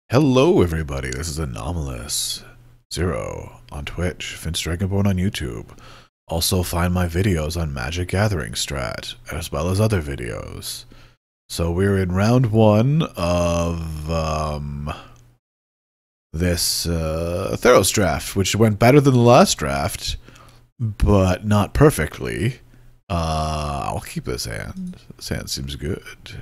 Hello everybody, this is Anomalous Zero on Twitch, Finch Dragonborn on YouTube. Also find my videos on Magic Gathering Strat, as well as other videos. So we're in round one of this Theros draft, which went better than the last draft, but not perfectly. I'll keep this hand. This hand seems good.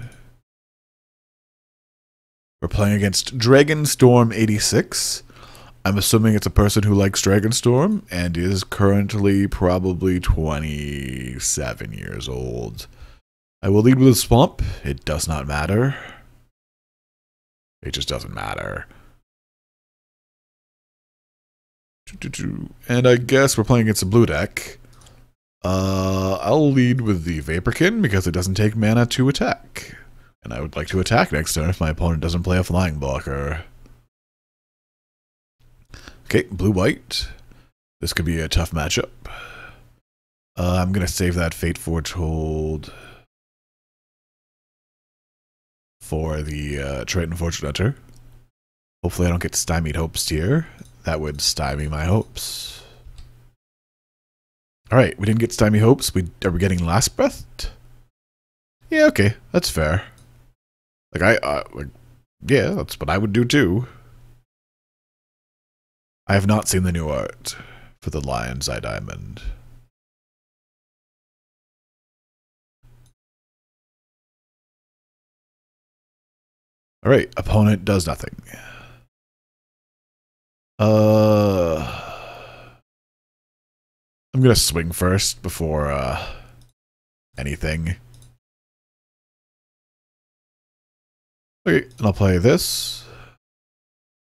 We're playing against Dragonstorm86. I'm assuming it's a person who likes Dragonstorm and is currently probably 27 years old. I will lead with a Swamp. It does not matter. It just doesn't matter. And I guess we're playing against a blue deck. I'll lead with the Vaporkin because it doesn't take mana to attack. And I would like to attack next turn if my opponent doesn't play a flying blocker. Okay, blue-white. This could be a tough matchup. I'm going to save that Fate Foretold for the Triton Fortune Hunter. Hopefully I don't get Stymied Hopes here. That would stymie my hopes. Alright, we didn't get Stymied Hopes. Are we getting Last Breath? Yeah, okay, that's fair. Yeah, that's what I would do too. I have not seen the new art for the Lion's Eye Diamond. Alright, opponent does nothing. I'm gonna swing first before anything. Okay, and I'll play this.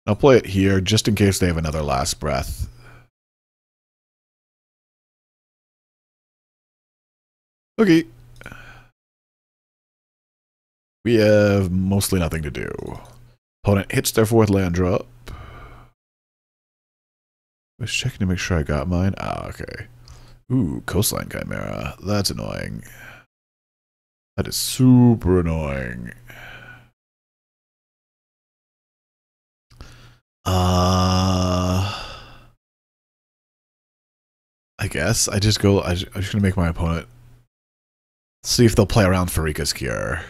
I'll play it here just in case they have another Last Breath. Okay. We have mostly nothing to do. Opponent hits their fourth land drop. I was checking to make sure I got mine. Ah, okay. Ooh, Coastline Chimera. That's annoying. That is super annoying. I guess I'm just gonna make my opponent see if they'll play around Farika's Cure.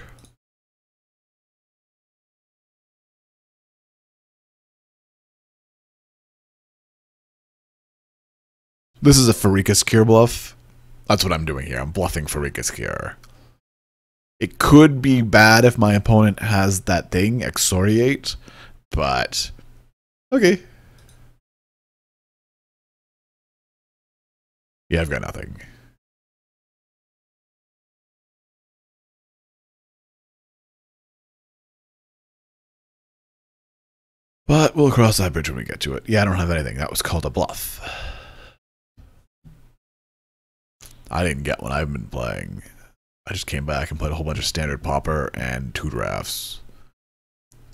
This is a Farika's Cure bluff. That's what I'm doing here. I'm bluffing Farika's Cure. It could be bad if my opponent has that thing, Exoriate, but okay. Yeah, I've got nothing. But we'll cross that bridge when we get to it. Yeah, I don't have anything. That was called a bluff. I didn't get one. I've been playing. I just came back and played a whole bunch of standard Pauper and 2 drafts.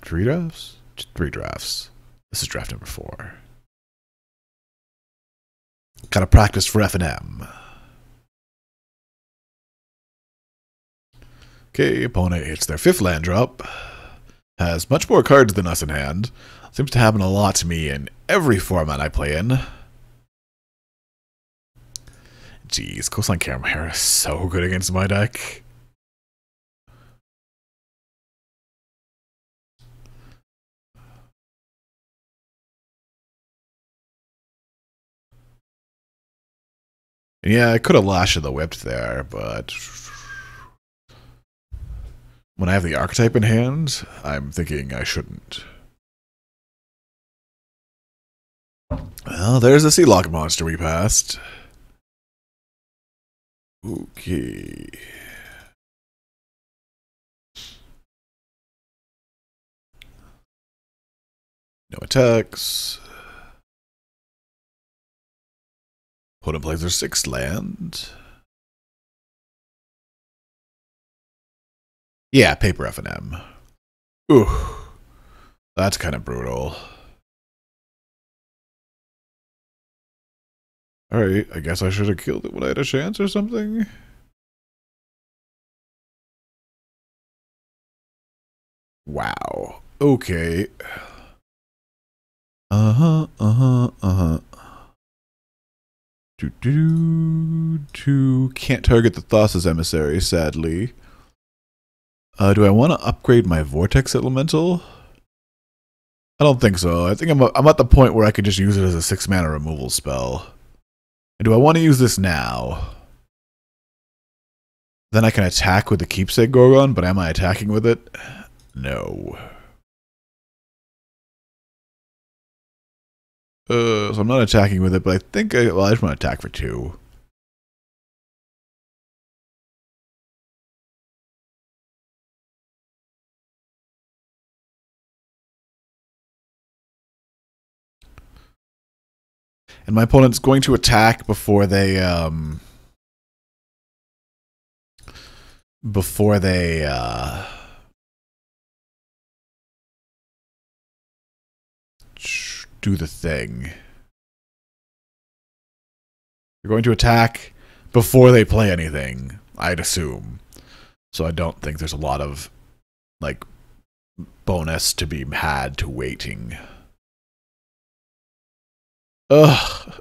3 drafts? 3 drafts. This is draft number 4. Gotta practice for F&M. Okay, opponent hits their 5th land drop. Has much more cards than us in hand. Seems to happen a lot to me in every format I play in. Jeez, Coastline Chimera is so good against my deck. Yeah, I could have Lash of the Whipped there, but when I have the archetype in hand, I'm thinking I shouldn't. Well, there's a Sealock monster we passed. Okay. No attacks. Opponent plays their 6th land. Yeah, paper F&M. Ooh. That's kind of brutal. Alright, I guess I should have killed it when I had a chance or something. Wow. Okay. Uh-huh, uh-huh, uh-huh. Can't target the Thassa's emissary, sadly. Do I want to upgrade my Vortex Elemental? I don't think so. I think I'm at the point where I could just use it as a 6-mana removal spell. And do I want to use this now? Then I can attack with the Keepsake Gorgon, but am I attacking with it? No. So I'm not attacking with it, but I think I just want to attack for 2. And my opponent's going to attack before they do the thing. They're going to attack before they play anything, I'd assume. So I don't think there's a lot of, like, bonus to be had to waiting. Ugh.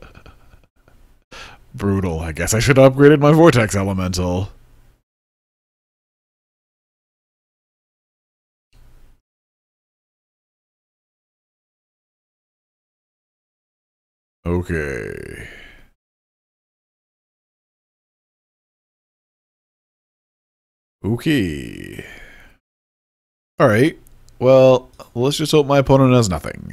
Brutal. I guess I should have upgraded my Vortex Elemental. Okay. Okay. Alright. Well, let's just hope my opponent has nothing.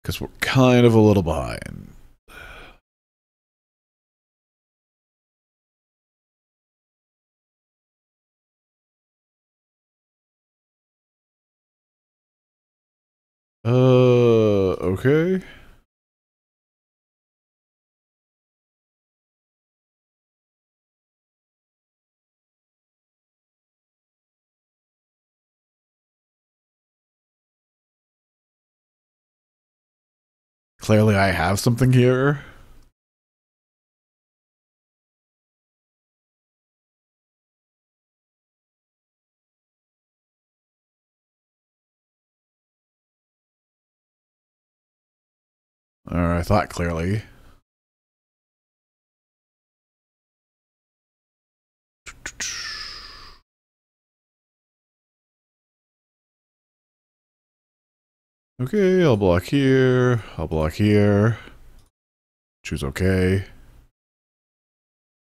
Because we're kind of a little behind. Okay. Clearly I have something here. Or I thought clearly. Okay, I'll block here. I'll block here. Choose okay.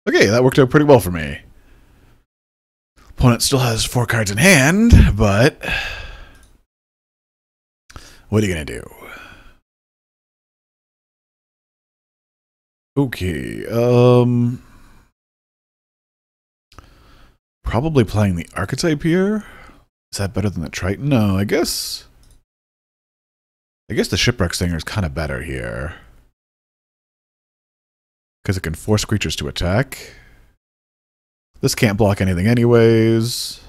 Okay, that worked out pretty well for me. Opponent still has 4 cards in hand, but what are you gonna do? Okay, probably playing the Archetype here. Is that better than the Triton? No, I guess the Shipwreck Singer is kind of better here. Because it can force creatures to attack. This can't block anything anyways.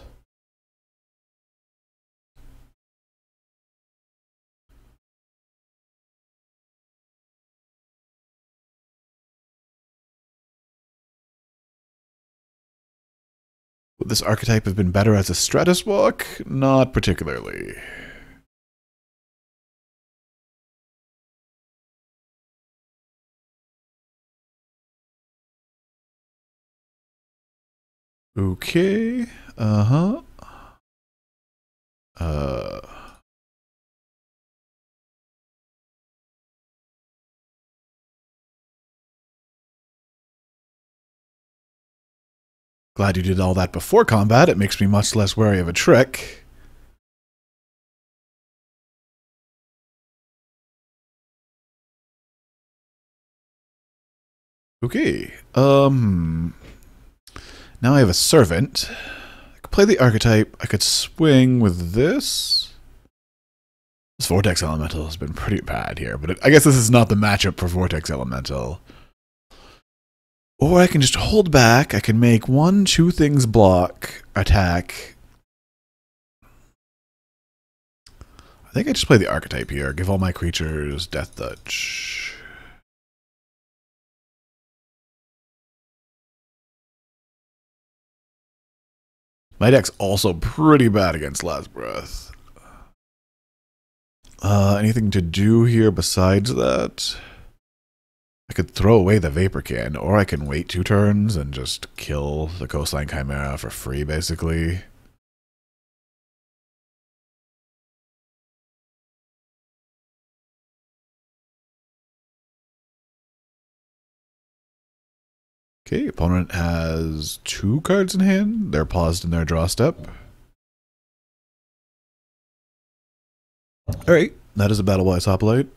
Would this archetype have been better as a Stratus Walk? Not particularly. Okay. Uh-huh. Glad you did all that before combat. It makes me much less wary of a trick. Okay. Now I have a servant. I could play the archetype. I could swing with this. This Vortex Elemental has been pretty bad here, but I guess this is not the matchup for Vortex Elemental. Or I can just hold back. I can make 1, 2 things block, attack. I think I just play the archetype here. Give all my creatures Death Touch. My deck's also pretty bad against Last Breath. Anything to do here besides that? I could throw away the Vapor Can, or I can wait 2 turns and just kill the Coastline Chimera for free, basically. Okay, opponent has 2 cards in hand. They're paused in their draw step. Alright, that is a Battle-Wise Hoplite.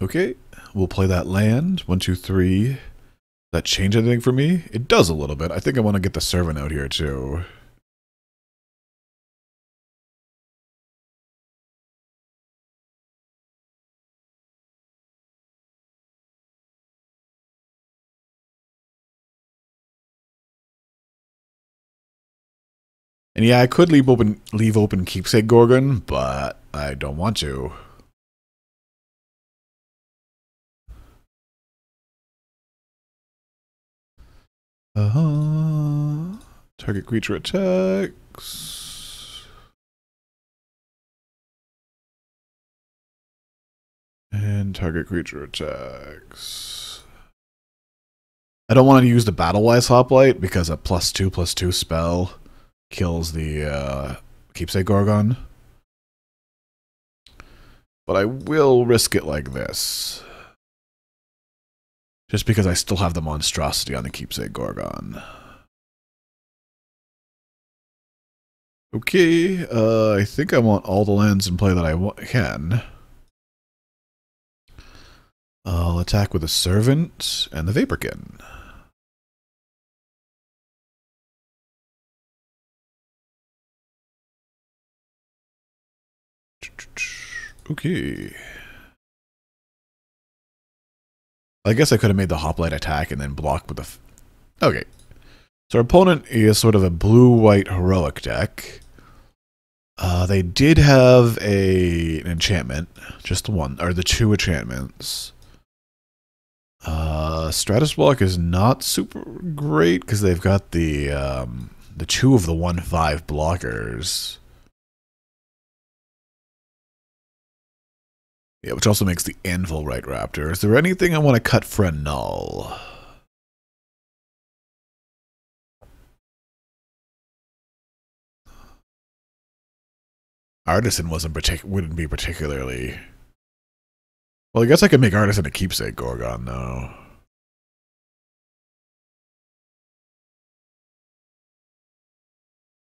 Okay, we'll play that land. 1, 2, 3. Does that change anything for me? It does a little bit. I think I want to get the Servant out here too. And yeah, I could leave open Keepsake Gorgon, but I don't want to. Target creature attacks. And target creature attacks. I don't want to use the Battle-Wise Hoplite because a +2/+2 spell kills the Keepsake Gorgon. But I will risk it like this. Just because I still have the monstrosity on the Keepsake Gorgon. Okay, I think I want all the lands in play that I can. I'll attack with a Servant and the Vaporkin. Okay. I guess I could have made the Hoplite attack and then blocked with the... Okay. So our opponent is sort of a blue-white heroic deck. They did have an enchantment. Just the one, or the 2 enchantments. Stratus Block is not super great because they've got the 2 of the 1/5 blockers. Yeah, which also makes the Anvil Right Raptor. Is there anything I want to cut for a null? Artisan wouldn't be particularly... Well, I guess I could make Artisan a Keepsake Gorgon, though.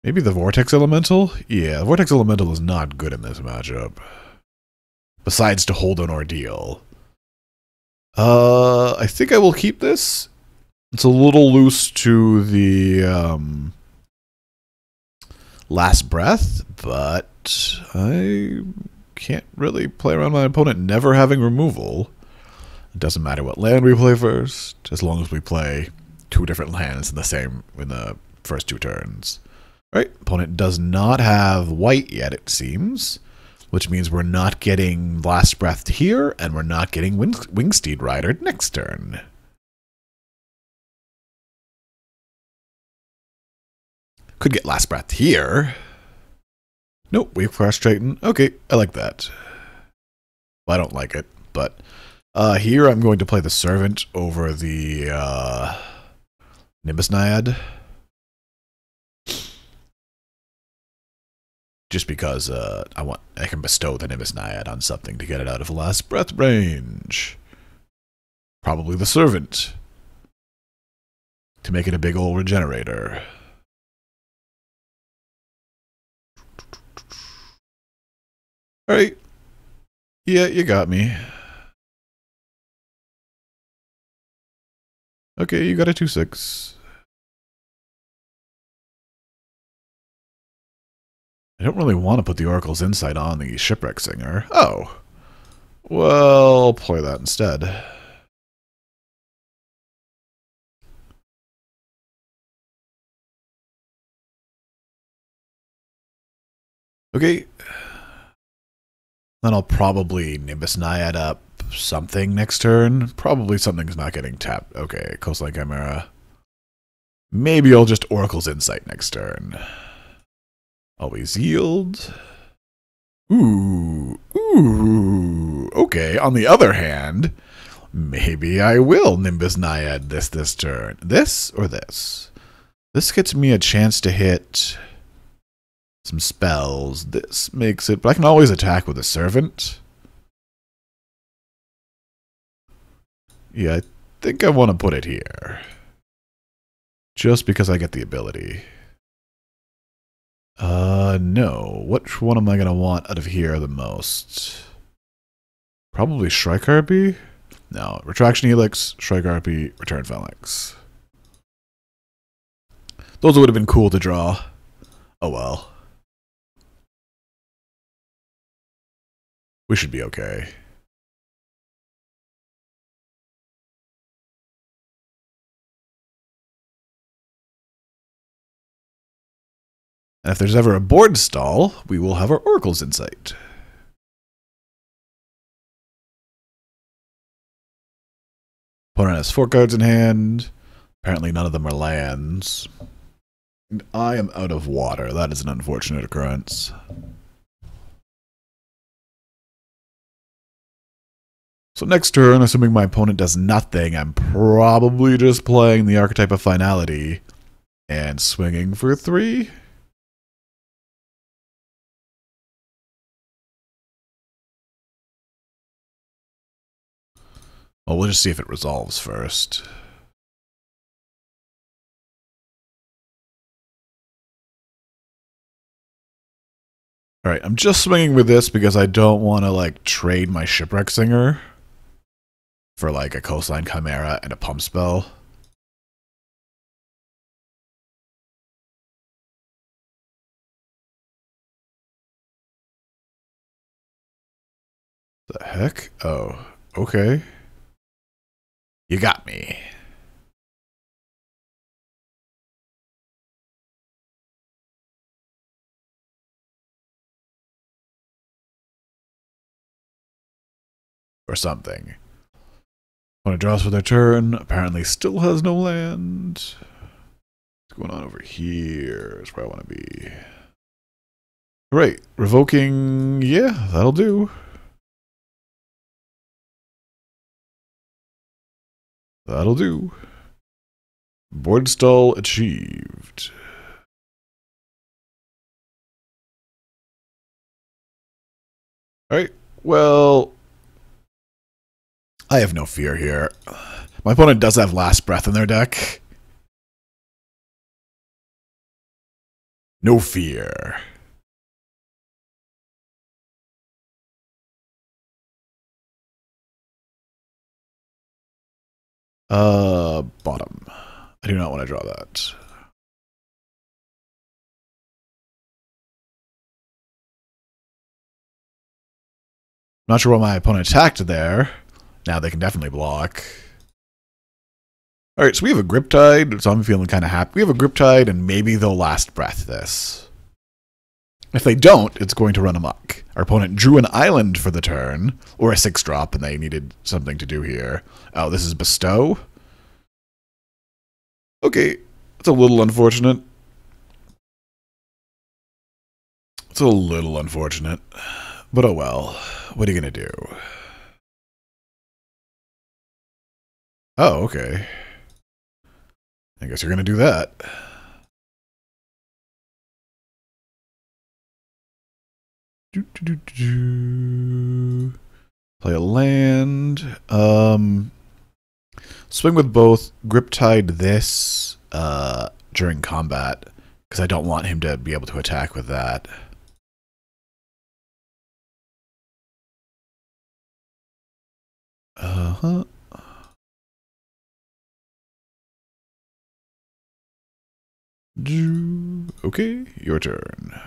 Maybe the Vortex Elemental? Yeah, the Vortex Elemental is not good in this matchup. Besides to hold an ordeal. I think I will keep this. It's a little loose to the Last Breath, but I can't really play around my opponent never having removal. It doesn't matter what land we play first, as long as we play 2 different lands in the first 2 turns. Alright, opponent does not have white yet, it seems. Which means we're not getting Last Breath here, and we're not getting Wingsteed Rider next turn. Could get Last Breath here. Nope, Wave Crash Triton. Okay, I like that. Well, I don't like it, but here I'm going to play the Servant over the Nimbus Naiad. Just because I can bestow the Nimbus Naiad on something to get it out of Last Breath range. Probably the Servant. To make it a big ol' regenerator. Alright. Yeah, you got me. Okay, you got a 2/6. I don't really want to put the Oracle's Insight on the Shipwreck Singer. Oh. Well, I'll play that instead. Okay. Then I'll probably Nimbus Naiad up something next turn. Probably something's not getting tapped. Okay, Coastline Chimera. Maybe I'll just Oracle's Insight next turn. Always yield. Ooh. Okay, on the other hand, maybe I will Nimbus Naiad this turn. This or this? This gets me a chance to hit some spells. This makes it... But I can always attack with a Servant. Yeah, I think I want to put it here. Just because I get the ability. No. Which one am I going to want out of here the most? Probably Shrike Harpy? No. Retraction Helix, Shrike Harpy, Return Phalanx. Those would have been cool to draw. Oh well. We should be okay. And if there's ever a board stall, we will have our Oracle's Insight. Opponent has 4 cards in hand. Apparently none of them are lands. And I am out of water. That is an unfortunate occurrence. So next turn, assuming my opponent does nothing, I'm probably just playing the Archetype of Finality and swinging for 3. Well, we'll just see if it resolves first. Alright, I'm just swinging with this because I don't want to, like, trade my Shipwreck Singer for, like, a Coastline Chimera and a Pump Spell. The heck? Oh, okay. You got me. Or something. When it draws for their turn, apparently still has no land. What's going on over here is where I want to be. Right, revoking, yeah, that'll do. That'll do. Board stall achieved. Alright, well, I have no fear here. My opponent does have Last Breath in their deck. No fear. Bottom. I do not want to draw that. Not sure what my opponent attacked there. Now they can definitely block. Alright, so we have a Griptide, so I'm feeling kind of happy. We have a Griptide, and maybe they'll Last Breath this. If they don't, it's going to run amok. Our opponent drew an island for the turn, or a 6-drop, and they needed something to do here. Oh, this is Bestow? Okay, it's a little unfortunate. It's a little unfortunate. But oh well. What are you going to do? Oh, okay. I guess you're going to do that. Play a land. Swing with both. Griptide this during combat, because I don't want him to be able to attack with that. Uh-huh. Okay, your turn.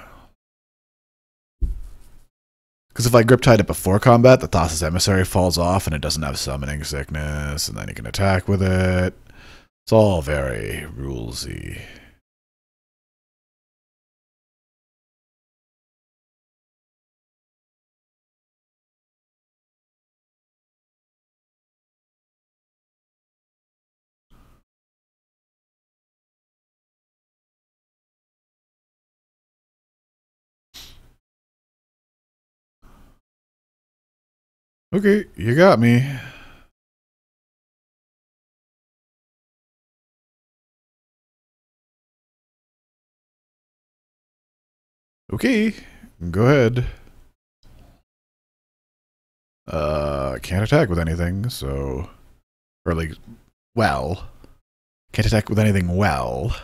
Because if I Griptide it before combat, the Thassa's Emissary falls off and it doesn't have Summoning Sickness, and then you can attack with it. It's all very rulesy. Okay, you got me. Okay, go ahead. Can't attack with anything, so... Or like, well... Can't attack with anything well.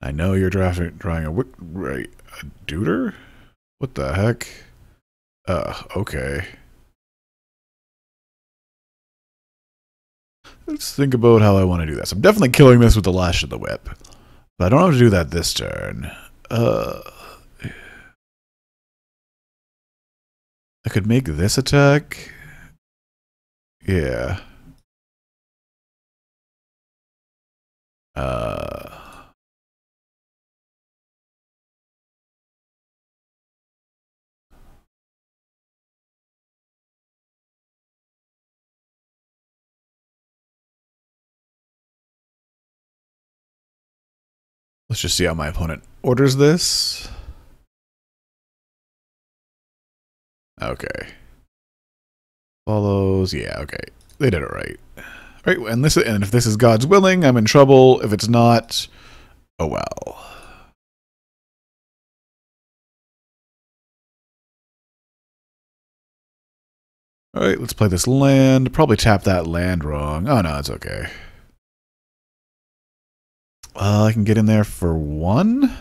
I know you're drawing a deuter? What the heck? Okay. Let's think about how I want to do this. I'm definitely killing this with the Lash of the Whip. But I don't have to do that this turn. I could make this attack. Yeah. Let's just see how my opponent orders this. Okay. Follows. Yeah, okay. They did it right. Right, and if this is God's willing, I'm in trouble. If it's not, oh well. Alright, let's play this land. Probably tap that land wrong. Oh no, it's okay. I can get in there for 1.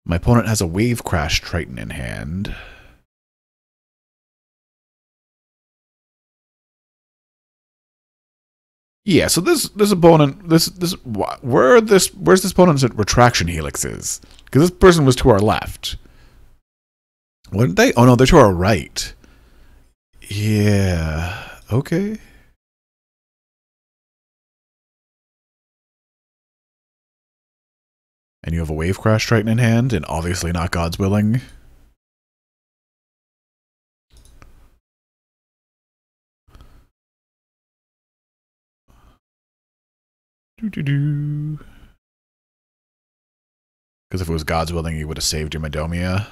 My opponent has a Wave Crash Triton in hand. Yeah, so this opponent, where's this opponent's retraction helixes? Because this person was to our left. Weren't they? Oh no, they're to our right. Yeah. Okay. And you have a Wave Crash Triton in hand, and obviously not God's willing. Because if it was God's willing, he would have saved your Medomia.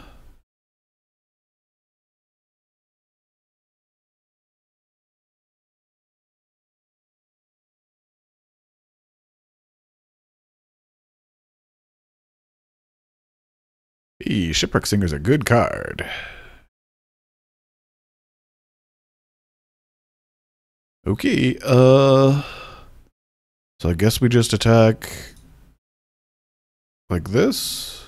Hey, Shipwreck Singer's a good card. Okay, so I guess we just attack like this.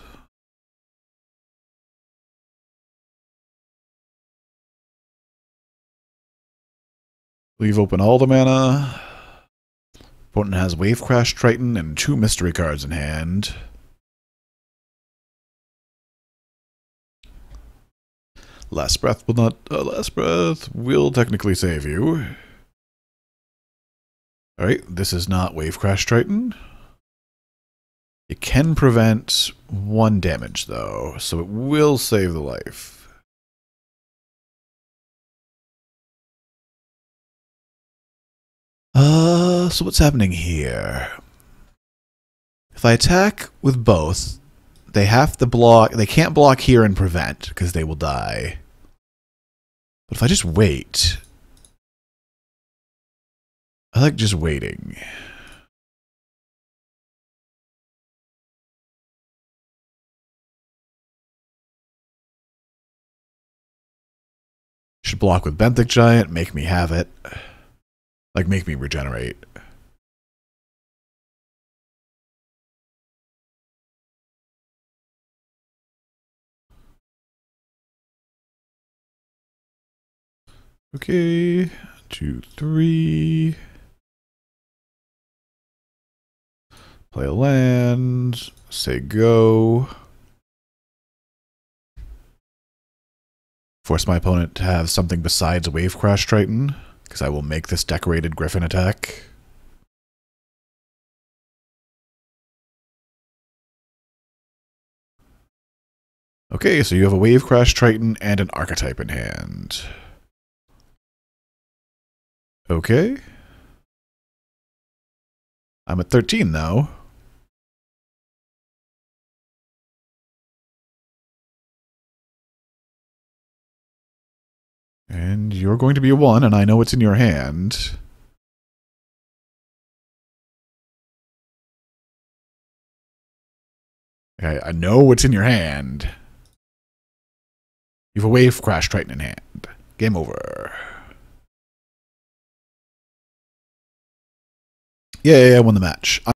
Leave open all the mana. Opponent has Wave Crash Triton and 2 mystery cards in hand. Last Breath will technically save you. Alright, this is not Wave Crash Triton. It can prevent 1 damage, though, so it will save the life. So what's happening here? If I attack with both, they have to block. They can't block here and prevent, because they will die. But if I just wait... I like just waiting. Should block with Benthic Giant, make me have it. Like, make me regenerate. Okay, 2, 3. Play a land, say go. Force my opponent to have something besides a Wave Crash Triton, because I will make this decorated Griffin attack. Okay, so you have a Wave Crash Triton and an Archetype in hand. Okay. I'm at 13 now. And you're going to be a 1, and I know what's in your hand. Okay, I know what's in your hand. You have a Wave Crash Triton in hand. Game over. Yeah, I won the match.